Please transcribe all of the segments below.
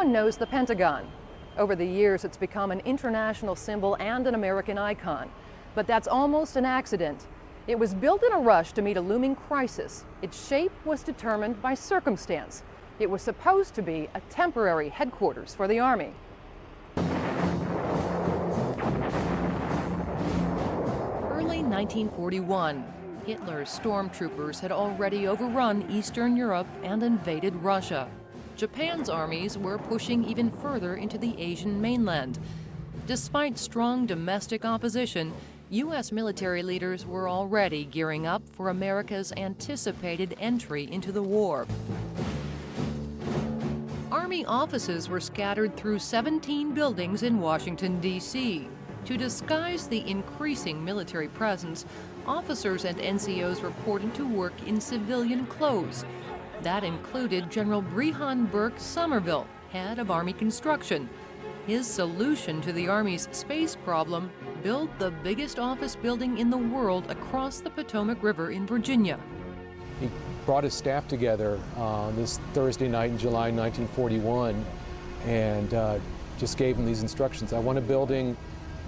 Everyone knows the Pentagon. Over the years, it's become an international symbol and an American icon. But that's almost an accident. It was built in a rush to meet a looming crisis. Its shape was determined by circumstance. It was supposed to be a temporary headquarters for the Army. Early 1941, Hitler's stormtroopers had already overrun Eastern Europe and invaded Russia. Japan's armies were pushing even further into the Asian mainland. Despite strong domestic opposition, U.S. military leaders were already gearing up for America's anticipated entry into the war. Army offices were scattered through 17 buildings in Washington, D.C. To disguise the increasing military presence, officers and NCOs reported to work in civilian clothes. That included General Brehon B, Sommervell, head of Army construction. His solution to the Army's space problem: build the biggest office building in the world across the Potomac River in Virginia. He brought his staff together this Thursday night in July 1941 and just gave them these instructions. I want a building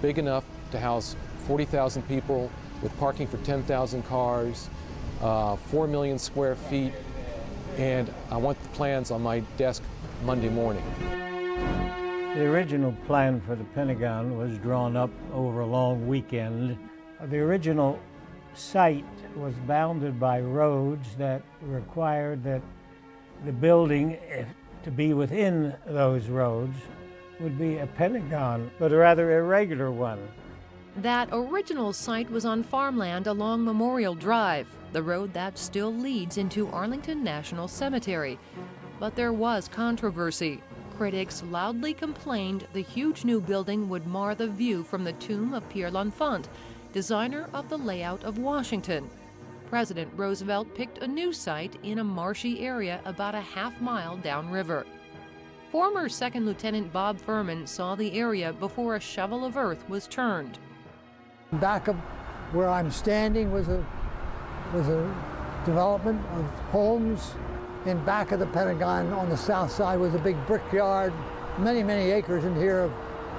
big enough to house 40,000 people with parking for 10,000 cars, 4 million square feet, and I want the plans on my desk Monday morning. The original plan for the Pentagon was drawn up over a long weekend. The original site was bounded by roads that required that the building, to be within those roads, would be a Pentagon, but a rather irregular one. That original site was on farmland along Memorial Drive, the road that still leads into Arlington National Cemetery. But there was controversy. Critics loudly complained the huge new building would mar the view from the tomb of Pierre L'Enfant, designer of the layout of Washington. President Roosevelt picked a new site in a marshy area about a half-mile downriver. Former Second Lieutenant Bob Furman saw the area before a shovel of earth was turned. Back of where I'm standing was a development of homes. In back of the Pentagon on the south side was a big brickyard, many acres in here of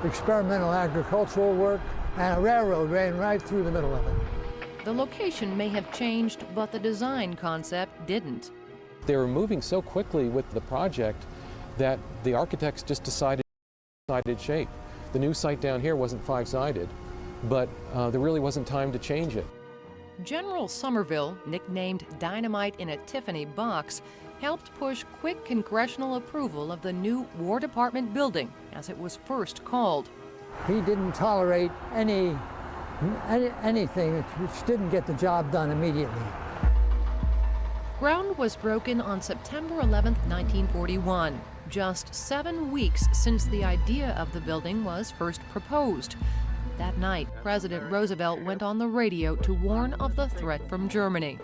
experimental agricultural work, and a railroad ran right through the middle of it. The location may have changed, but the design concept didn't. They were moving so quickly with the project that the architects just decided shape. The new site down here wasn't five-sided, but there really wasn't time to change it. General Sommervell, nicknamed Dynamite in a Tiffany box, helped push quick congressional approval of the new War Department building, as it was first called. He didn't tolerate anything which didn't get the job done immediately. Ground was broken on September 11, 1941, just 7 weeks since the idea of the building was first proposed. That night, President Roosevelt went on the radio to warn of the threat from Germany.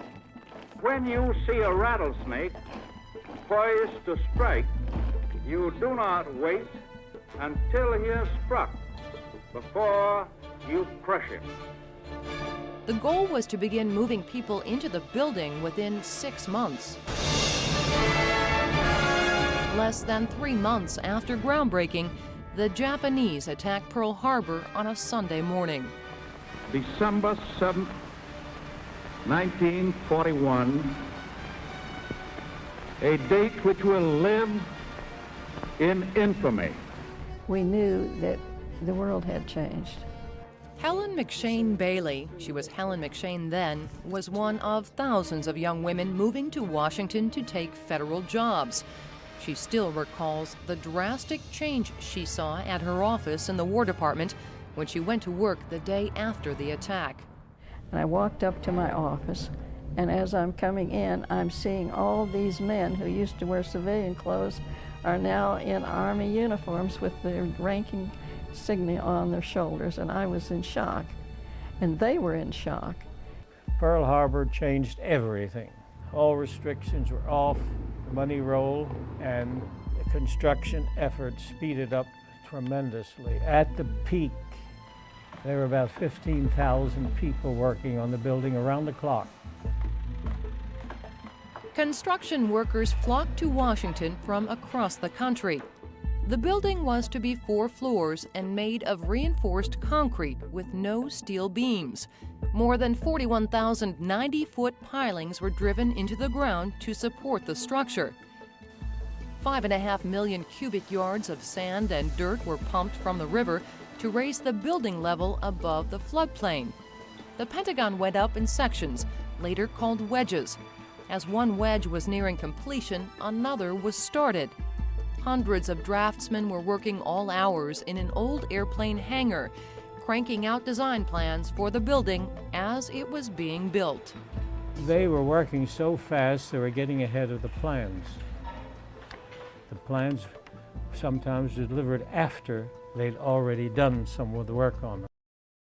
When you see a rattlesnake poised to strike, you do not wait until he is struck before you crush him. The goal was to begin moving people into the building within 6 months. Less than 3 months after groundbreaking, the Japanese attacked Pearl Harbor on a Sunday morning. December 7th, 1941, a date which will live in infamy. We knew that the world had changed. Helen McShane Bailey, she was Helen McShane then, was one of thousands of young women moving to Washington to take federal jobs. She still recalls the drastic change she saw at her office in the War Department when she went to work the day after the attack. And I walked up to my office, and as I'm coming in, I'm seeing all these men who used to wear civilian clothes are now in Army uniforms with their ranking insignia on their shoulders, and I was in shock, and they were in shock. Pearl Harbor changed everything. All restrictions were off, money rolled, and the construction effort speeded up tremendously. At the peak, there were about 15,000 people working on the building around the clock. Construction workers flocked to Washington from across the country. The building was to be 4 floors and made of reinforced concrete with no steel beams. More than 41,000 90-foot pilings were driven into the ground to support the structure. 5.5 million cubic yards of sand and dirt were pumped from the river to raise the building level above the floodplain. The Pentagon went up in sections, later called wedges. As one wedge was nearing completion, another was started. Hundreds of draftsmen were working all hours in an old airplane hangar, cranking out design plans for the building as it was being built. They were working so fast they were getting ahead of the plans. The plans sometimes delivered after they'd already done some of the work on them.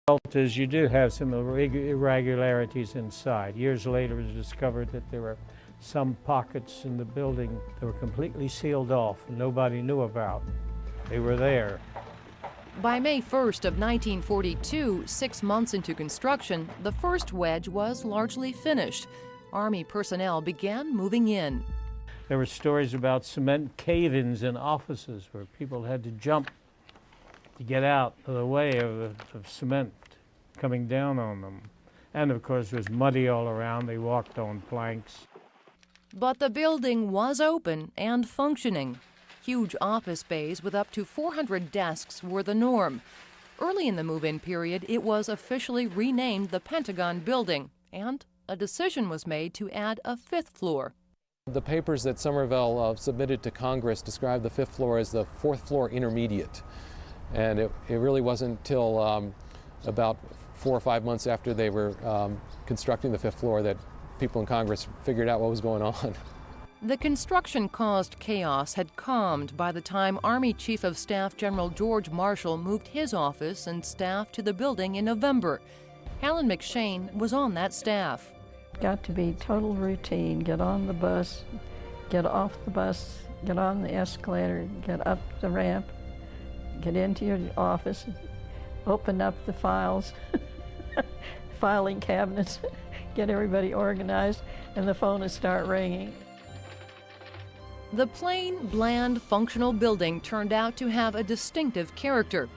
The result is you do have some irregularities inside. Years later it was discovered that there were some pockets in the building that were completely sealed off and nobody knew about. They were there. By May 1st of 1942, 6 months into construction, the first wedge was largely finished. Army personnel began moving in. There were stories about cement cave-ins in offices where people had to jump to get out of the way of cement coming down on them. And of course it was muddy all around. They walked on planks. But the building was open and functioning. Huge office bays with up to 400 desks were the norm. Early in the move-in period, it was officially renamed the Pentagon Building, and a decision was made to add a 5th floor. The papers that Sommervell submitted to Congress described the 5th floor as the 4th floor intermediate. And it really wasn't until about 4 or 5 months after they were constructing the 5th floor that people in Congress figured out what was going on. The construction-caused chaos had calmed by the time Army Chief of Staff General George Marshall moved his office and staff to the building in November. Helen McShane was on that staff. Got to be total routine. Get on the bus, get off the bus, get on the escalator, get up the ramp, get into your office, open up the files, filing cabinets, get everybody organized, and the phone would start ringing. The plain, bland, functional building turned out to have a distinctive character.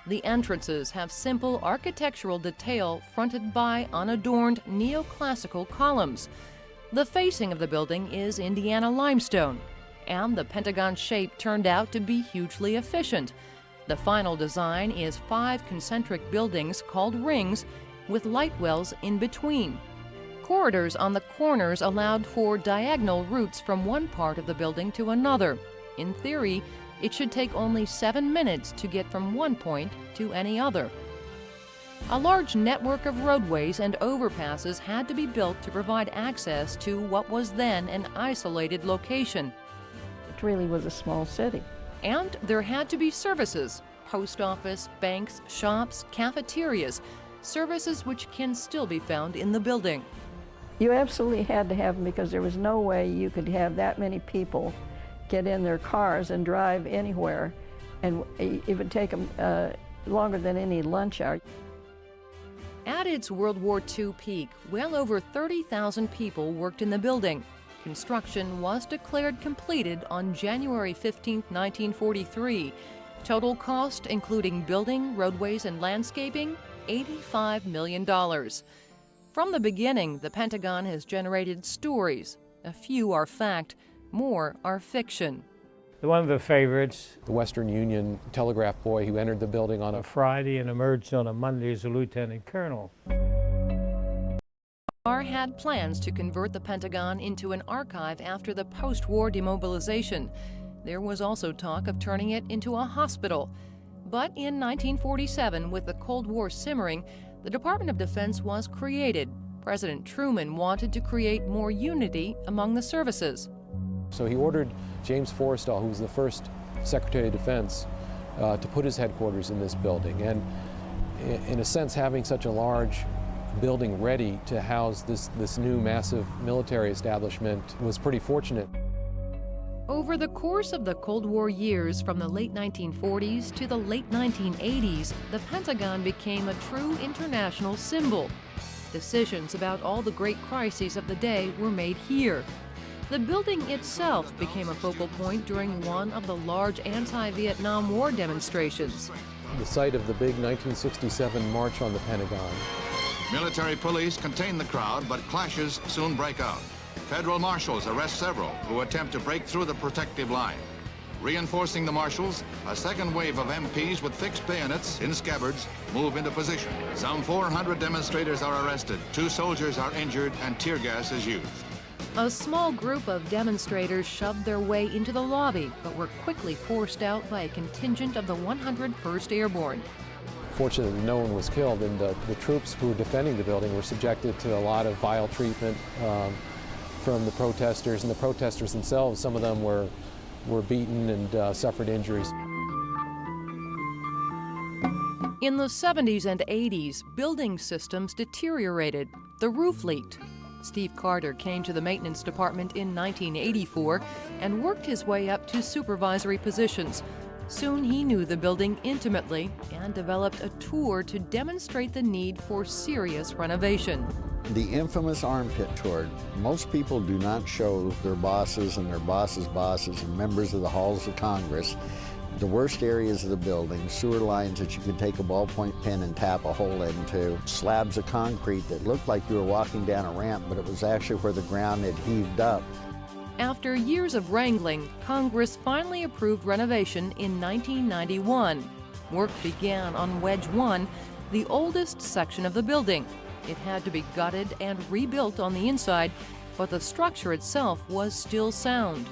The entrances have simple architectural detail fronted by unadorned neoclassical columns. The facing of the building is Indiana limestone, and the Pentagon shape turned out to be hugely efficient. The final design is 5 concentric buildings called rings with light wells in between. Corridors on the corners allowed for diagonal routes from one part of the building to another. In theory, it should take only 7 minutes to get from one point to any other. A large network of roadways and overpasses had to be built to provide access to what was then an isolated location. It really was a small city. And there had to be services: post office, banks, shops, cafeterias, services which can still be found in the building. You absolutely had to have them because there was no way you could have that many people get in their cars and drive anywhere, and it would take them longer than any lunch hour. At its World War II peak, well over 30,000 people worked in the building. Construction was declared completed on January 15, 1943. Total cost, including building, roadways, and landscaping, $85 million. From the beginning, the Pentagon has generated stories. A few are fact, more are fiction. One of the favorites, The Western Union telegraph boy who entered the building on a Friday and emerged on a Monday as a lieutenant colonel. Had plans to convert the Pentagon into an archive after the post-war demobilization. There was also talk of turning it into a hospital. But in 1947, with the Cold War simmering, the Department of Defense was created. President Truman wanted to create more unity among the services. So he ordered James Forrestal, who was the first Secretary of Defense, to put his headquarters in this building. And in a sense, having such a large building ready to house this new massive military establishment was pretty fortunate. Over the course of the Cold War years, from the late 1940s to the late 1980s, the Pentagon became a true international symbol. Decisions about all the great crises of the day were made here. The building itself became a focal point during one of the large anti-Vietnam War demonstrations. The site of the big 1967 March on the Pentagon. Military police contain the crowd, but clashes soon break out. Federal marshals arrest several who attempt to break through the protective line. Reinforcing the marshals, a second wave of MPs with fixed bayonets in scabbards move into position. Some 400 demonstrators are arrested, 2 soldiers are injured, and tear gas is used. A small group of demonstrators shoved their way into the lobby, but were quickly forced out by a contingent of the 101st Airborne. Fortunately, no one was killed, and the troops who were defending the building were subjected to a lot of vile treatment from the protesters, and the protesters themselves, some of them were beaten and suffered injuries. In the 70s and 80s, building systems deteriorated. The roof leaked. Steve Carter came to the maintenance department in 1984 and worked his way up to supervisory positions. Soon he knew the building intimately and developed a tour to demonstrate the need for serious renovation. The infamous armpit tour. Most people do not show their bosses and their bosses' bosses and members of the halls of Congress the worst areas of the building, sewer lines that you could take a ballpoint pen and tap a hole into, slabs of concrete that looked like you were walking down a ramp, but it was actually where the ground had heaved up. After years of wrangling, Congress finally approved renovation in 1991. Work began on Wedge 1, the oldest section of the building. It had to be gutted and rebuilt on the inside, but the structure itself was still sound.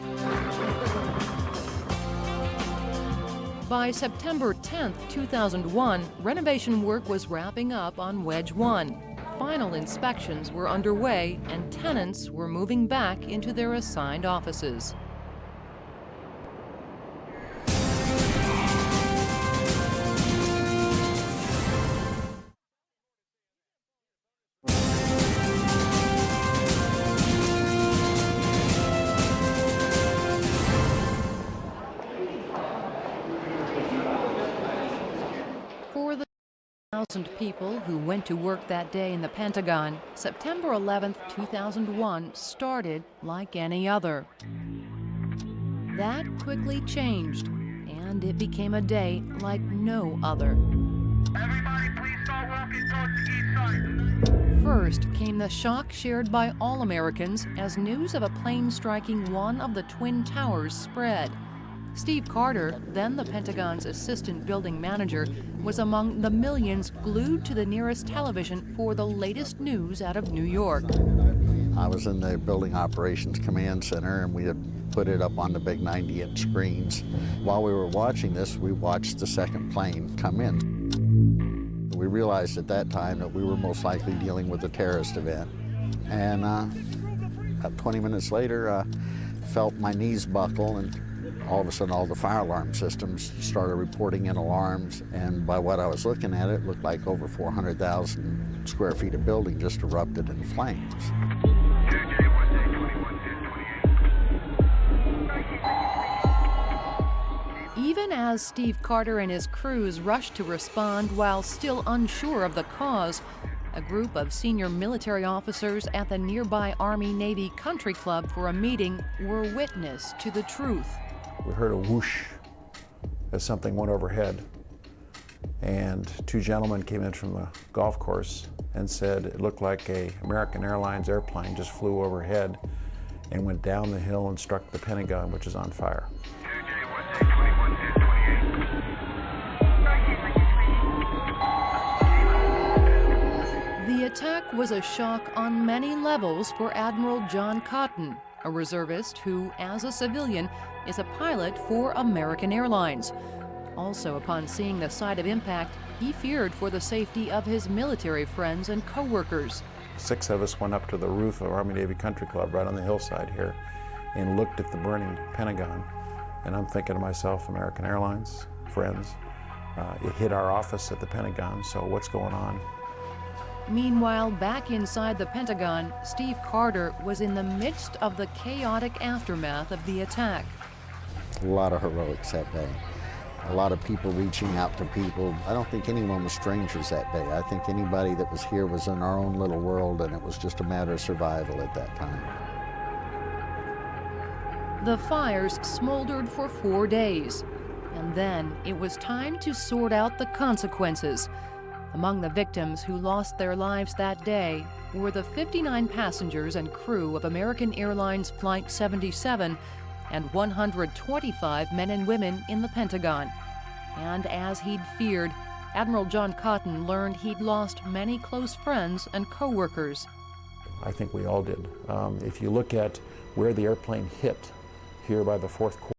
By September 10, 2001, renovation work was wrapping up on Wedge 1. Final inspections were underway and tenants were moving back into their assigned offices. For the 1,000 people who went to work that day in the Pentagon, September 11, 2001 started like any other. That quickly changed, and it became a day like no other. Everybody, please start walking towards the east side. First came the shock shared by all Americans as news of a plane striking one of the Twin Towers spread. Steve Carter, then the Pentagon's assistant building manager, was among the millions glued to the nearest television for the latest news out of New York. I was in the Building Operations Command Center, and we had put it up on the big 90-inch screens. While we were watching this, we watched the second plane come in. We realized at that time that we were most likely dealing with a terrorist event. And about 20 minutes later, felt my knees buckle, and all of a sudden all the fire alarm systems started reporting in alarms, and by what I was looking at, it looked like over 400,000 square feet of building just erupted in flames. Even as Steve Carter and his crews rushed to respond while still unsure of the cause, a group of senior military officers at the nearby Army-Navy Country Club for a meeting were witness to the truth. We heard a whoosh as something went overhead, and 2 gentlemen came in from the golf course and said it looked like a American Airlines airplane just flew overhead and went down the hill and struck the Pentagon, which is on fire. The attack was a shock on many levels for Admiral John Cotton, a reservist who, as a civilian, is a pilot for American Airlines. Also, upon seeing the site of impact, he feared for the safety of his military friends and co-workers. 6 of us went up to the roof of Army-Navy Country Club right on the hillside here and looked at the burning Pentagon. And I'm thinking to myself, American Airlines, friends, it hit our office at the Pentagon, so what's going on? Meanwhile, back inside the Pentagon, Steve Carter was in the midst of the chaotic aftermath of the attack. A lot of heroics that day. A lot of people reaching out to people. I don't think anyone was strangers that day. I think anybody that was here was in our own little world, and it was just a matter of survival at that time. The fires smoldered for 4 days, and then it was time to sort out the consequences. Among the victims who lost their lives that day were the 59 passengers and crew of American Airlines Flight 77 and 125 men and women in the Pentagon. And as he'd feared, Admiral John Cotton learned he'd lost many close friends and co-workers. I think we all did. If you look at where the airplane hit here by the fourth quarter,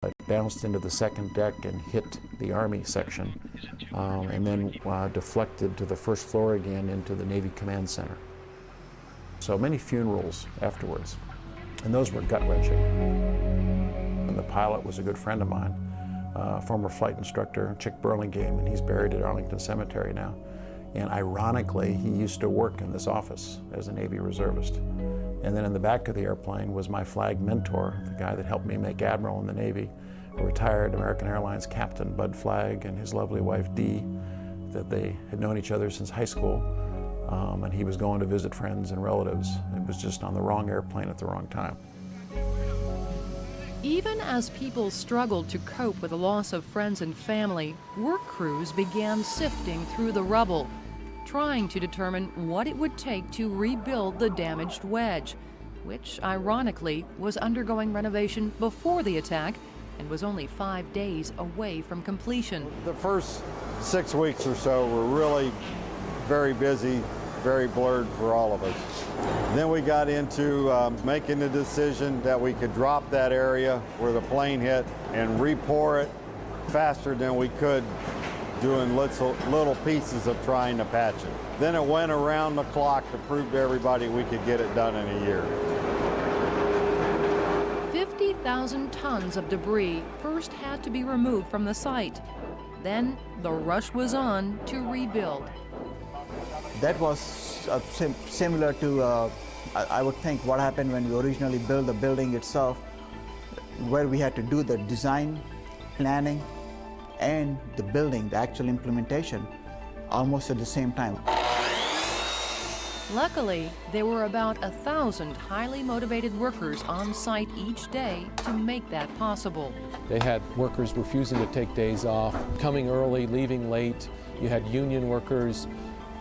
it bounced into the second deck and hit the Army section, and then deflected to the first floor again into the Navy Command Center. So many funerals afterwards, and those were gut-wrenching. And the pilot was a good friend of mine, former flight instructor, Chick Burlingame, and he's buried at Arlington Cemetery now. And ironically, he used to work in this office as a Navy reservist. And then in the back of the airplane was my flag mentor, the guy that helped me make Admiral in the Navy, a retired American Airlines Captain Bud Flagg, and his lovely wife Dee, that they had known each other since high school. And he was going to visit friends and relatives. It was just on the wrong airplane at the wrong time. Even as people struggled to cope with the loss of friends and family, work crews began sifting through the rubble, trying to determine what it would take to rebuild the damaged wedge, which ironically was undergoing renovation before the attack and was only 5 days away from completion. The first 6 weeks or so were really very busy, very blurred for all of us. Then we got into making the decision that we could drop that area where the plane hit and re-pour it faster than we could doing little pieces of trying to patch it. Then it went around the clock to prove to everybody we could get it done in a year. 50,000 tons of debris first had to be removed from the site. Then the rush was on to rebuild. That was similar to, I would think, what happened when we originally built the building itself, where we had to do the design, planning, and the building, the actual implementation, almost at the same time. Luckily, there were about 1,000 highly motivated workers on site each day to make that possible. They had workers refusing to take days off, coming early, leaving late. You had union workers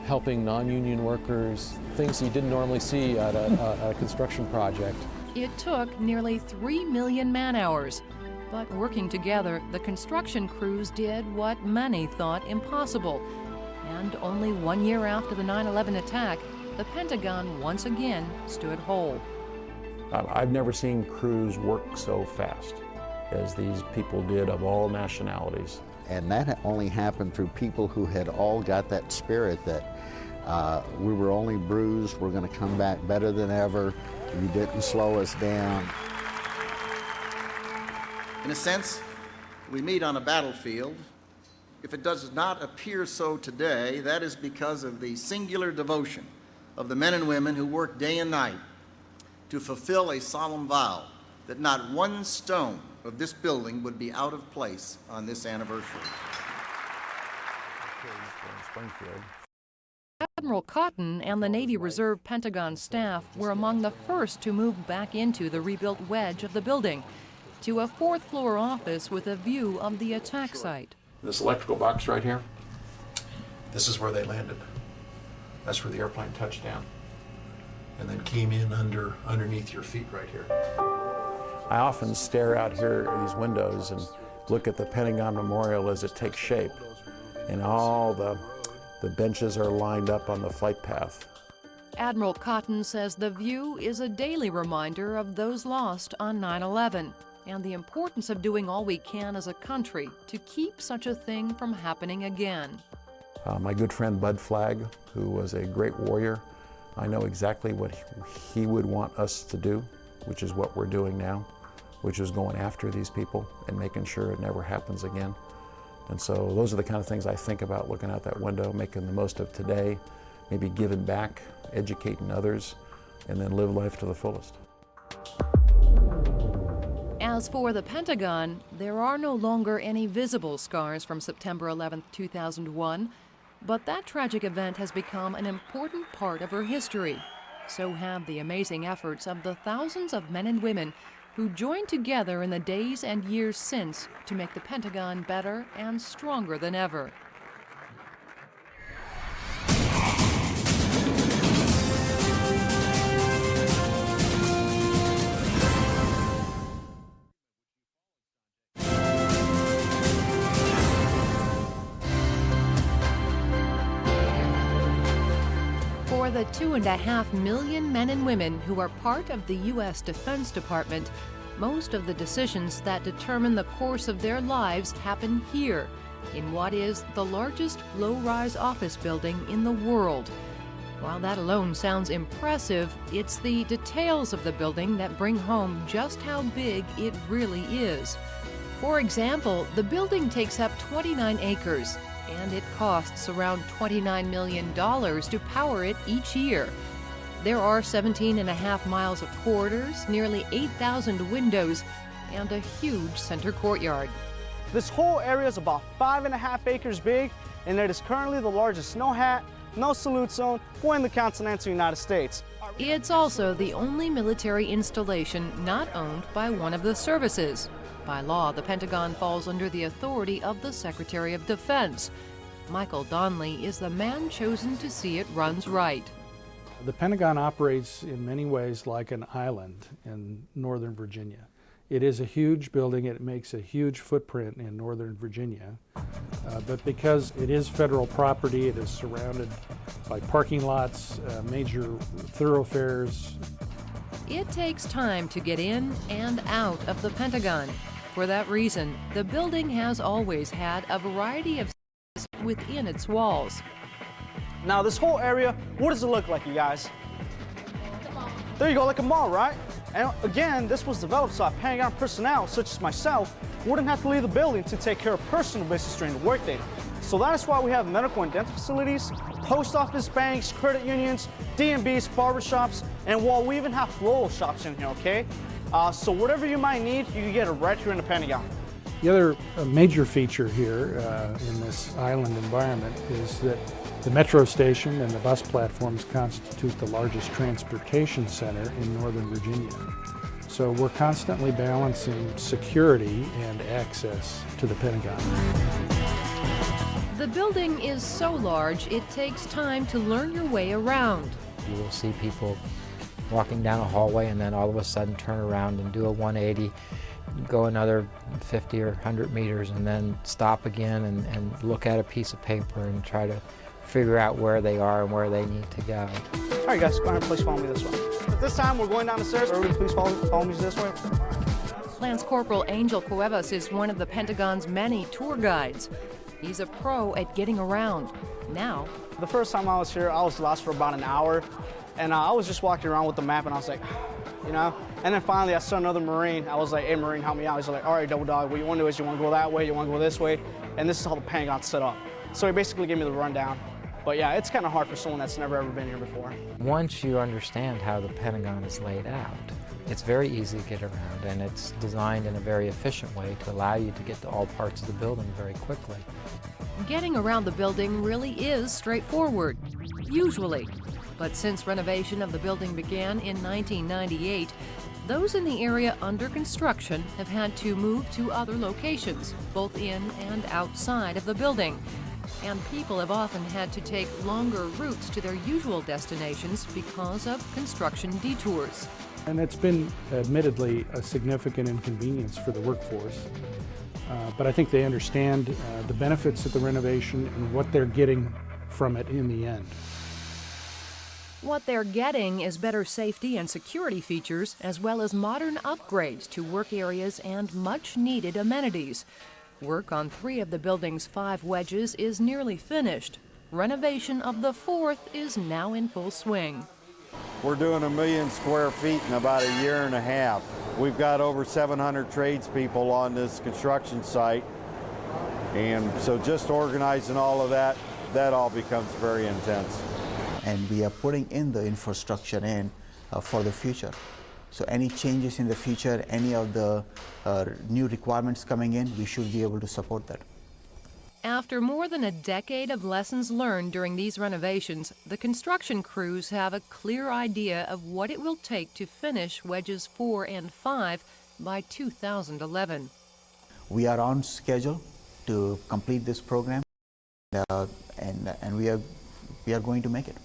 helping non-union workers, things you didn't normally see at a construction project. It took nearly 3 million man-hours, but working together, the construction crews did what many thought impossible. And only 1 year after the 9/11 attack, the Pentagon once again stood whole. I've never seen crews work so fast as these people did, of all nationalities. And that only happened through people who had all got that spirit that we were only bruised, we're going to come back better than ever, you didn't slow us down. In a sense, we meet on a battlefield. If it does not appear so today, that is because of the singular devotion of the men and women who work day and night to fulfill a solemn vow that not one stone of this building would be out of place on this anniversary. Admiral Cotton and the Navy Reserve Pentagon staff were among the first to move back into the rebuilt wedge of the building, to a fourth-floor office with a view of the attack site. This electrical box right here, this is where they landed. That's where the airplane touched down and then came in underneath your feet right here. I often stare out here at these windows and look at the Pentagon Memorial as it takes shape, and all the benches are lined up on the flight path. Admiral Cotton says the view is a daily reminder of those lost on 9/11 and the importance of doing all we can as a country to keep such a thing from happening again. My good friend Bud Flagg, who was a great warrior, I know exactly what he would want us to do, which is what we're doing now, which is going after these people and making sure it never happens again. And so those are the kind of things I think about looking out that window, making the most of today, maybe giving back, educating others, and then live life to the fullest. As for the Pentagon, there are no longer any visible scars from September 11, 2001, but that tragic event has become an important part of our history. So have the amazing efforts of the thousands of men and women who joined together in the days and years since to make the Pentagon better and stronger than ever. For the 2.5 million men and women who are part of the U.S. Defense Department, most of the decisions that determine the course of their lives happen here, in what is the largest low-rise office building in the world. While that alone sounds impressive, it's the details of the building that bring home just how big it really is. For example, the building takes up 29 acres, and it costs around $29 million to power it each year. There are 17.5 miles of corridors, nearly 8,000 windows, and a huge center courtyard. This whole area is about 5.5 acres big, and it is currently the largest no hat, no salute zone in the continental United States. It's also the only military installation not owned by one of the services. By law, the Pentagon falls under the authority of the Secretary of Defense. Michael Donnelly is the man chosen to see it runs right. The Pentagon operates in many ways like an island in Northern Virginia. It is a huge building. It makes a huge footprint in Northern Virginia. But because it is federal property, it is surrounded by parking lots, major thoroughfares. It takes time to get in and out of the Pentagon. For that reason, the building has always had a variety of within its walls. Now this whole area, what does it look like, you guys? There you go, like a mall, right? And again, this was developed so that Pentagon personnel, such as myself, wouldn't have to leave the building to take care of personal business during the workday. So that is why we have medical and dental facilities, post office, banks, credit unions, D&Bs, barbershops, and while we even have floral shops in here, okay? So whatever you might need, you can get it right here in the Pentagon. The other major feature here in this island environment is that the metro station and the bus platforms constitute the largest transportation center in Northern Virginia. So we're constantly balancing security and access to the Pentagon. The building is so large, it takes time to learn your way around. You will see people walking down a hallway and then all of a sudden turn around and do a 180, go another 50 or 100 meters and then stop again and look at a piece of paper and try to figure out where they are and where they need to go. All right, guys, go ahead and please follow me this way. At this time, we're going down the stairs. Everybody, please follow me this way. Lance Corporal Angel Cuevas is one of the Pentagon's many tour guides. He's a pro at getting around. Now, the first time I was here, I was lost for about an hour, and I was just walking around with the map, and I was like, you know? And then finally, I saw another Marine. I was like, hey, Marine, help me out. He's like, all right, Double Dog, what you want to do is you want to go that way, you want to go this way, and this is how the Pentagon's set up. So he basically gave me the rundown. But yeah, it's kind of hard for someone that's never ever been here before. Once you understand how the Pentagon is laid out, it's very easy to get around, and it's designed in a very efficient way to allow you to get to all parts of the building very quickly. Getting around the building really is straightforward, usually. But since renovation of the building began in 1998, those in the area under construction have had to move to other locations, both in and outside of the building. And people have often had to take longer routes to their usual destinations because of construction detours. And it's been admittedly a significant inconvenience for the workforce. But I think they understand the benefits of the renovation and what they're getting from it in the end. What they're getting is better safety and security features, as well as modern upgrades to work areas and much-needed amenities. Work on 3 of the building's 5 wedges is nearly finished. Renovation of the 4th is now in full swing. We're doing 1 million square feet in about 1.5 years. We've got over 700 tradespeople on this construction site. And so just organizing all of that, that all becomes very intense. And we are putting in the infrastructure in for the future. So any changes in the future, any of the new requirements coming in, we should be able to support that. After more than a decade of lessons learned during these renovations, the construction crews have a clear idea of what it will take to finish wedges 4 and 5 by 2011. We are on schedule to complete this program, and we are going to make it.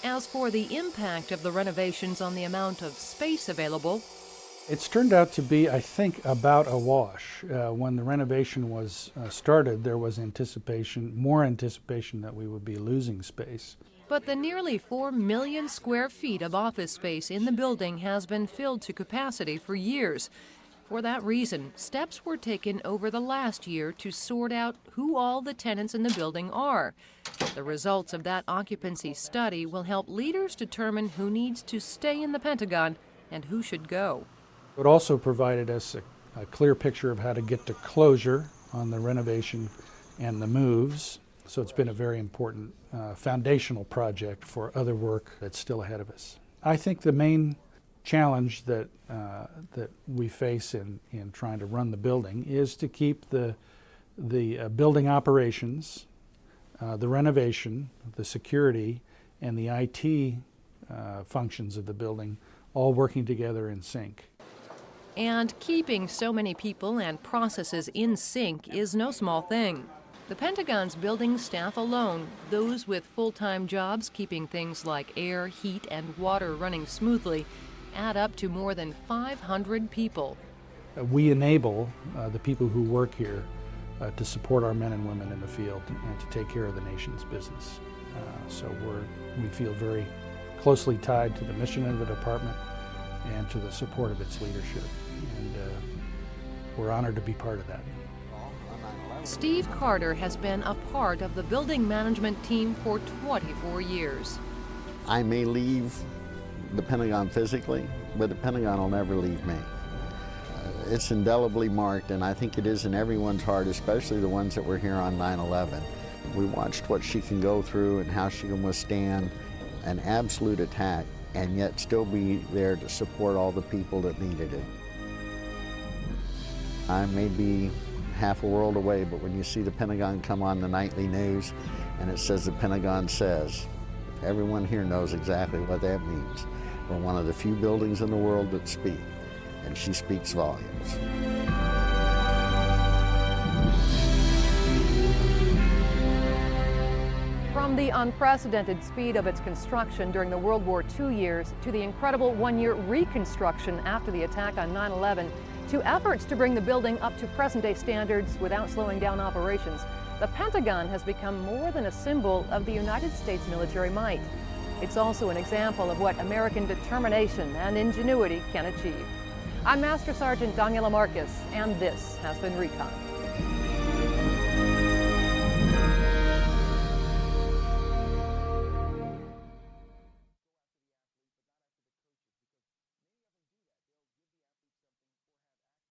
As for the impact of the renovations on the amount of space available, it's turned out to be, I think, about a wash. When the renovation was started, there was more anticipation that we would be losing space. But the nearly 4 million square feet of office space in the building has been filled to capacity for years. For that reason, steps were taken over the last year to sort out who all the tenants in the building are. The results of that occupancy study will help leaders determine who needs to stay in the Pentagon and who should go. It also provided us a clear picture of how to get to closure on the renovation and the moves. So it's been a very important foundational project for other work that's still ahead of us. I think the main challenge that we face in trying to run the building is to keep the building operations, the renovation, the security, and the IT functions of the building all working together in sync. And keeping so many people and processes in sync is no small thing. The Pentagon's building staff alone, those with full-time jobs keeping things like air, heat, and water running smoothly, add up to more than 500 people. We enable the people who work here to support our men and women in the field and to take care of the nation's business. So we feel very closely tied to the mission of the department and to the support of its leadership. And we're honored to be part of that. Steve Carter has been a part of the building management team for 24 years. I may leave the Pentagon physically, but the Pentagon will never leave me. It's indelibly marked, and I think it is in everyone's heart, especially the ones that were here on 9/11. We watched what she can go through and how she can withstand an absolute attack and yet still be there to support all the people that needed it. I may be half a world away, but when you see the Pentagon come on the nightly news and it says the Pentagon says, everyone here knows exactly what that means. We're one of the few buildings in the world that speak, and she speaks volumes. From the unprecedented speed of its construction during the World War II years to the incredible one-year reconstruction after the attack on 9/11, to efforts to bring the building up to present-day standards without slowing down operations, the Pentagon has become more than a symbol of the United States military might. It's also an example of what American determination and ingenuity can achieve. I'm Master Sergeant Daniela Marcus, and this has been Recon.